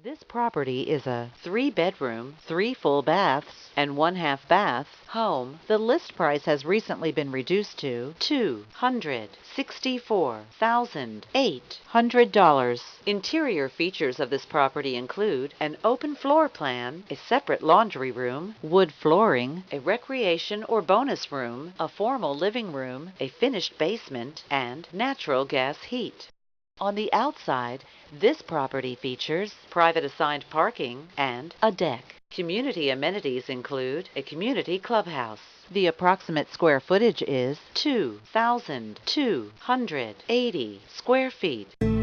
This property is a 3-bedroom, 3 full baths, and 1/2 bath home. The list price has recently been reduced to $264,800. Interior features of this property include an open floor plan, a separate laundry room, wood flooring, a recreation or bonus room, a formal living room, a finished basement, and natural gas heat. On the outside, this property features private assigned parking and a deck. Community amenities include a community clubhouse. The approximate square footage is 2,280 square feet.